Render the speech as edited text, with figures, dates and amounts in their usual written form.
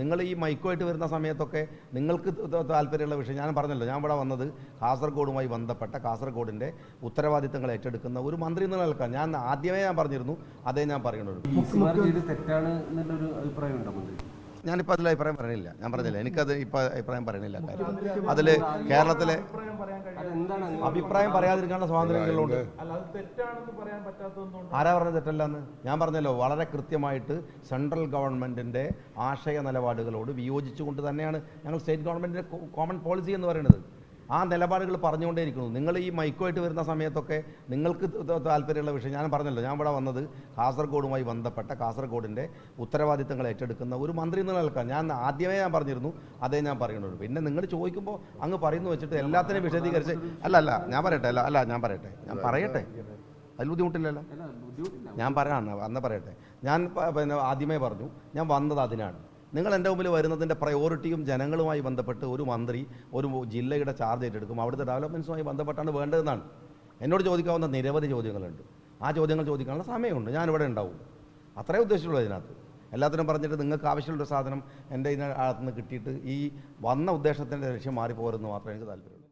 നിങ്ങൾ ഈ മൈക്കുമായിട്ട് വരുന്ന സമയത്തൊക്കെ നിങ്ങൾക്ക് താല്പര്യമുള്ള വിഷയം ഞാൻ പറഞ്ഞല്ലോ, ഞാൻ ഇവിടെ വന്നത് കാസർഗോഡുമായി ബന്ധപ്പെട്ട കാസർഗോഡിൻ്റെ ഉത്തരവാദിത്തങ്ങൾ ഏറ്റെടുക്കുന്ന ഒരു മന്ത്രി എന്നുള്ള നിൽക്കാൻ ഞാൻ ആദ്യമേ പറഞ്ഞിരുന്നു, അതേ ഞാൻ പറയുന്നുള്ളൂ. തെറ്റാണ് എന്നുള്ളൊരു അഭിപ്രായം ഉണ്ടോ മന്ത്രി? ഞാനിപ്പോൾ അതിൽ അഭിപ്രായം പറയണില്ല, ഞാൻ പറഞ്ഞില്ല, എനിക്കത് ഇപ്പോൾ അഭിപ്രായം പറയണില്ല. കാര്യം അതിൽ കേരളത്തിലെ അഭിപ്രായം പറയാതിരിക്കാനുള്ള സ്വാതന്ത്ര്യങ്ങളുണ്ട്. ആരാ പറഞ്ഞത് തെറ്റല്ലെന്ന്? ഞാൻ പറഞ്ഞല്ലോ, വളരെ കൃത്യമായിട്ട് സെൻട്രൽ ഗവൺമെൻറ്റിൻ്റെ ആശയ നിലപാടുകളോട് വിയോജിച്ചുകൊണ്ട് തന്നെയാണ് ഞങ്ങൾ സ്റ്റേറ്റ് ഗവൺമെൻറ്റിൻ്റെ കോമൺ പോളിസി എന്ന് പറയുന്നത്. ആ നിലപാടുകൾ പറഞ്ഞുകൊണ്ടേയിരിക്കുന്നു. നിങ്ങൾ ഈ മൈക്കുമായിട്ട് വരുന്ന സമയത്തൊക്കെ നിങ്ങൾക്ക് താല്പര്യമുള്ള വിഷയം ഞാൻ പറഞ്ഞല്ലോ, ഞാൻ ഇവിടെ വന്നത് കാസർഗോഡുമായി ബന്ധപ്പെട്ട കാസർഗോഡിൻ്റെ ഉത്തരവാദിത്തങ്ങൾ ഏറ്റെടുക്കുന്ന ഒരു മന്ത്രി എന്നുള്ള നിൽക്കാൻ ഞാൻ ആദ്യമേ പറഞ്ഞിരുന്നു, അതേ ഞാൻ പറയുന്നുള്ളൂ. പിന്നെ നിങ്ങൾ ചോദിക്കുമ്പോൾ അങ്ങ് പറയുന്നു വെച്ചിട്ട് എല്ലാത്തിനെയും വിശദീകരിച്ച് ഞാൻ പറയട്ടെ അതിൽ ബുദ്ധിമുട്ടില്ലല്ലോ, ഞാൻ പറയാം അന്ന് പറയട്ടെ. ഞാൻ പിന്നെ ആദ്യമേ പറഞ്ഞു ഞാൻ വന്നത് അതിനാണ്. നിങ്ങൾ എൻ്റെ മുമ്പിൽ വരുന്നതിൻ്റെ പ്രയോറിറ്റിയും ജനങ്ങളുമായി ബന്ധപ്പെട്ട് ഒരു മന്ത്രി ഒരു ജില്ലയുടെ ചാർജ് ഏറ്റെടുക്കും, അവിടുത്തെ ഡെവലപ്മെൻറ്റ്സുമായി ബന്ധപ്പെട്ടാണ് വേണ്ടതെന്നാണ്. എന്നോട് ചോദിക്കാവുന്ന നിരവധി ചോദ്യങ്ങളുണ്ട്. ആ ചോദ്യങ്ങൾ ചോദിക്കാനുള്ള സമയമുണ്ട്, ഞാനിവിടെ ഉണ്ടാവും. അത്രേ ഉദ്ദേശിച്ചുള്ളൂ അതിനകത്ത്. എല്ലാത്തിനും പറഞ്ഞിട്ട് നിങ്ങൾക്ക് ആവശ്യമുള്ളൊരു സാധനം എൻ്റെ ഇതിനകത്തുനിന്ന് കിട്ടിയിട്ട് ഈ വന്ന ഉദ്ദേശത്തിൻ്റെ ലക്ഷ്യം മാറിപ്പോരുന്നു മാത്രമേ എനിക്ക് താല്പര്യമുള്ളൂ.